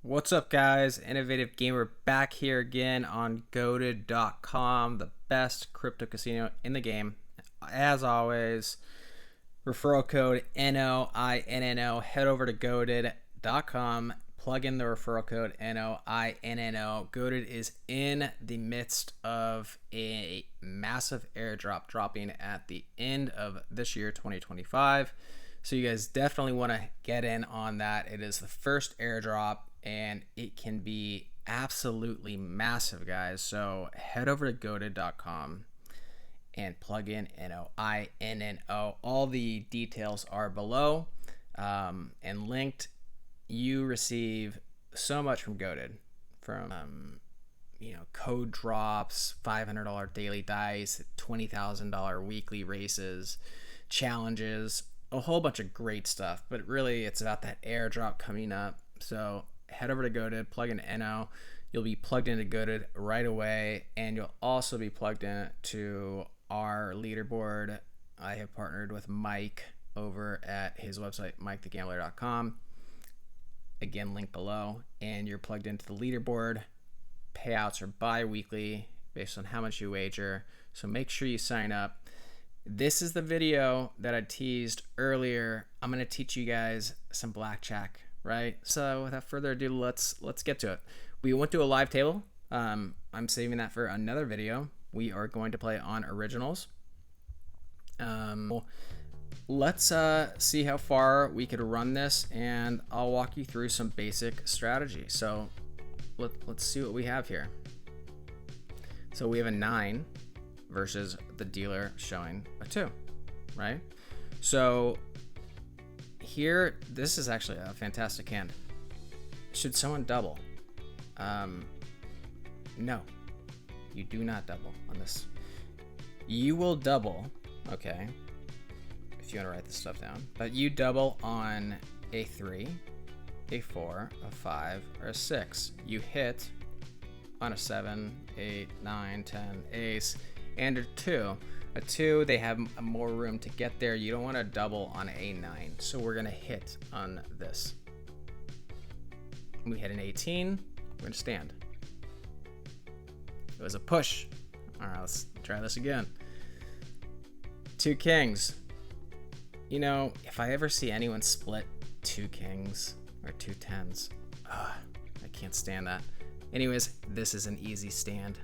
What's up, guys? Innovative Gamer back here again on goated.com, the best crypto casino in the game. As always, referral code INNO. Head over to goated.com, plug in the referral code INNO. Goated is in the midst of a massive airdrop dropping at the end of this year, 2025. So you guys definitely want to get in on that. It is the first airdrop, and it can be absolutely massive, guys. So head over to goated.com and plug in INNO. All the details are below and linked. You receive so much from Goated, from code drops, $500 daily dice, $20,000 weekly races, challenges, a whole bunch of great stuff. But really, it's about that airdrop coming up. So head over to Goated, plug in INNO. You'll be plugged into Goated right away, and you'll also be plugged in to our leaderboard. I have partnered with Mike over at his website, mikethegambler.com. Again, link below, and you're plugged into the leaderboard. Payouts are bi-weekly based on how much you wager, so make sure you sign up. This is the video that I teased earlier. I'm going to teach you guys some blackjack, right? So without further ado, let's get to it. We went to a live table. I'm saving that for another video. We are going to play on originals. Let's see how far we could run this, and I'll walk you through some basic strategy. So let's see what we have here. So we have a 9 versus the dealer showing a 2, right? So here, this is actually a fantastic hand. Should someone double? No, you do not double on this. You will double, okay, if you want to write this stuff down, but you double on a 3, a 4, a 5, or a 6. You hit on a 7, 8, 9, 10, ace, and a 2. A 2, they have more room to get there. You don't want to double on a 9, so we're going to hit on this. We hit an 18, we're going to stand. It was a push. All right, let's try this again. 2 kings. You know, if I ever see anyone split 2 kings or 2 10s, I can't stand that. Anyways, this is an easy stand.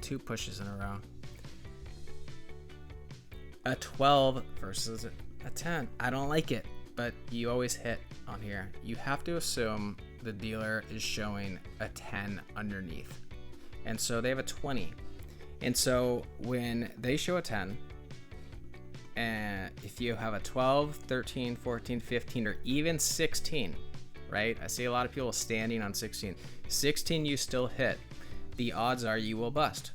2 pushes in a row. A 12 versus a 10. I don't like it, but you always hit on here. You have to assume the dealer is showing a 10 underneath. And so they have a 20. And so when they show a 10, and if you have a 12, 13, 14, 15, or even 16, right? I see a lot of people standing on 16. 16 you still hit. The odds are you will bust.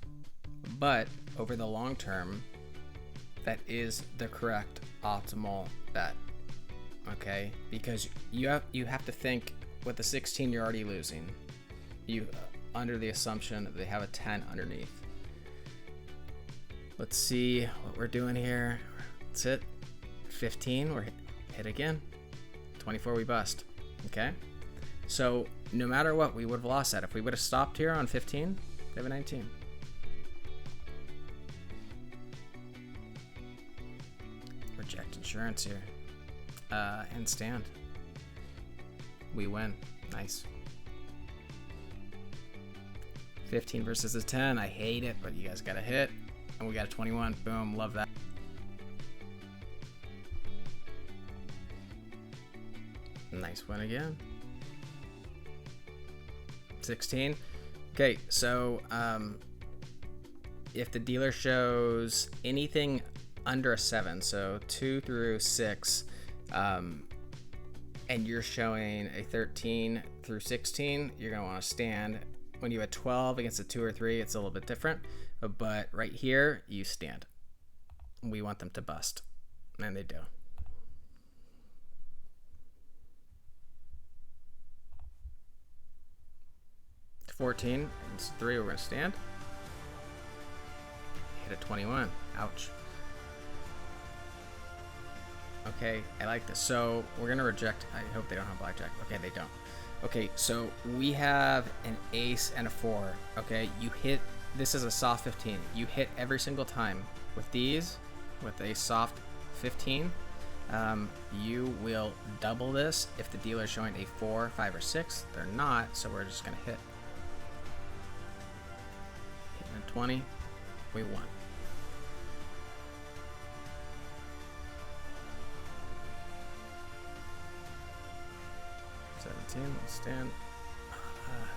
But over the long term, that is the correct optimal bet. Okay? Because you have to think with the 16 you're already losing. You under the assumption that they have a 10 underneath. Let's see what we're doing here. That's it. 15, we're hit again. 24, we bust. Okay? So no matter what, we would have lost that. If we would have stopped here on 15, they have a 19. Reject insurance here. And stand. We win. Nice. 15 versus a 10. I hate it, but you guys got a hit. And we got a 21. Boom. Love that. Nice win again. 16. Okay, so if the dealer shows anything under a 7, so 2 through 6, and you're showing a 13 through 16, you're going to want to stand. When you have a 12 against a 2 or 3, it's a little bit different. But right here, you stand. We want them to bust. And they do. 14. It's 3. We're going to stand. Hit a 21. Ouch. Okay, I like this. So we're gonna reject. I hope they don't have blackjack. Okay, they don't. Okay, so we have an ace and a 4. Okay, you hit. This is a soft 15. You hit every single time with these, with a soft 15. You will double this if the dealer is showing a 4, 5, or 6. They're not, so we're just gonna hit. Hitting a 20. We won. We'll stand.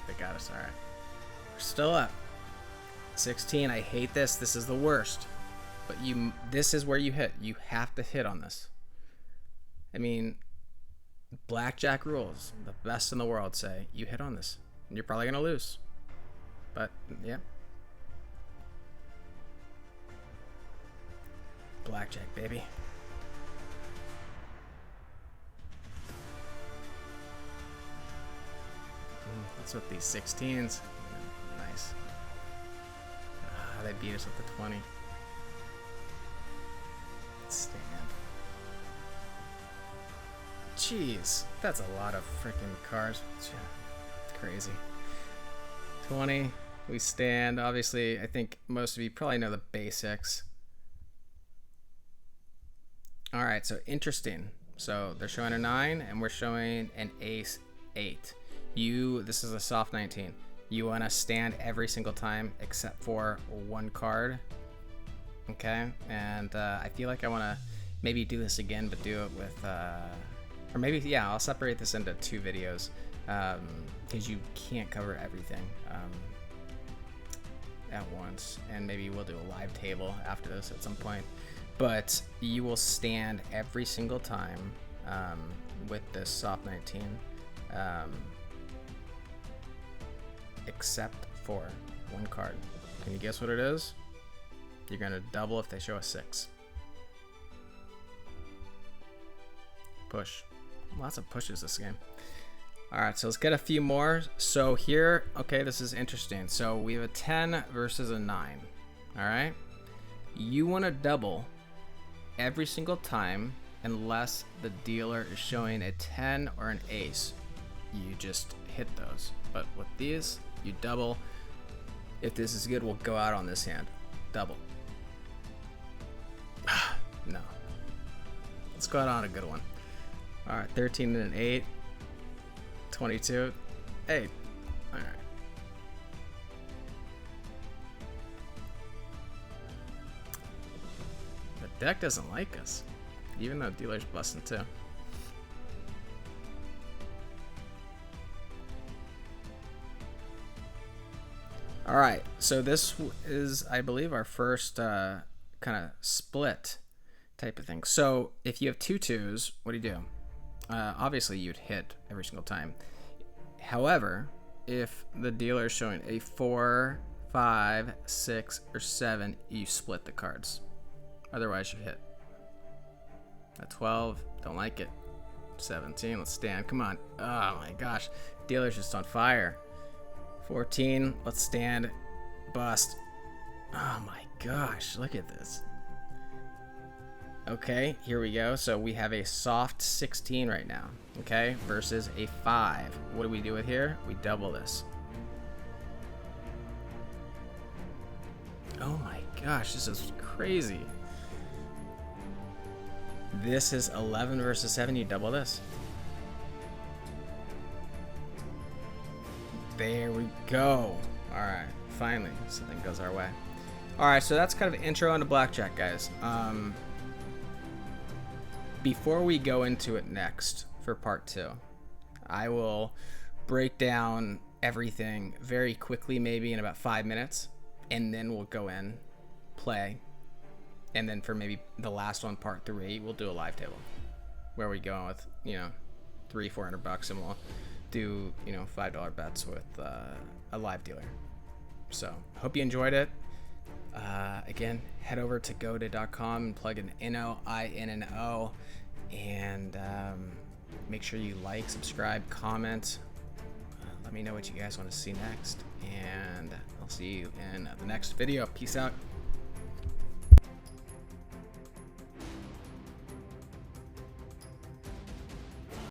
They got us. All right, we're still up. 16. I hate this. This is the worst. But this is where you hit. You have to hit on this. I mean, blackjack rules. The best in the world say you hit on this, and you're probably gonna lose. But yeah, blackjack, baby. That's with these 16s. Nice. They beat us with the 20. Stand. Jeez, that's a lot of freaking cards. It's crazy. 20. We stand. Obviously, I think most of you probably know the basics. All right, so interesting. So they're showing a 9, and we're showing an ace 8. This is a soft 19. You want to stand every single time except for one card. Okay, and I feel like I want to maybe do this again, but do it with, or maybe, yeah, I'll separate this into 2 videos because you can't cover everything at once, and maybe we'll do a live table after this at some point. But you will stand every single time with this soft 19. Except for one card. Can you guess what it is? You're gonna double if they show a 6. Push. Lots of pushes this game. Alright, so let's get a few more. So here, okay, this is interesting. So we have a 10 versus a 9. Alright? You want to double every single time unless the dealer is showing a 10 or an ace. You just hit those. But with these, you double. If this is good, we'll go out on this hand. Double. No. Let's go out on a good one. All right, 13 and an 8. 22. 8. All right. The deck doesn't like us, even though dealer's busting too. All right, so this is, I believe, our first kind of split type of thing. So if you have 2 2s, what do? Obviously, you'd hit every single time. However, if the dealer is showing a 4, 5, 6, or 7, you split the cards. Otherwise, you hit. A 12, don't like it. 17, let's stand. Come on. Oh my gosh, dealer's just on fire. 14, let's stand. Bust. Oh my gosh, look at this. Okay, here we go. So we have a soft 16 right now, okay, versus a 5. What do we do with here? We double this. Oh my gosh, this is crazy. This is 11 versus 7. You double this. There we go. All right, finally something goes our way. All right, so that's kind of intro into blackjack, guys. Before we go into it next for part 2, I will break down everything very quickly, maybe in about 5 minutes, and then we'll go in, play, and then for maybe the last one, part 3, we'll do a live table where we go with, you know, $300-400, and we'll do, you know, $5 bets with a live dealer. So hope you enjoyed it. Again, head over to goda.com and plug in INNO, INNO, and make sure you like, subscribe, comment. Let me know what you guys want to see next, and I'll see you in the next video. Peace out.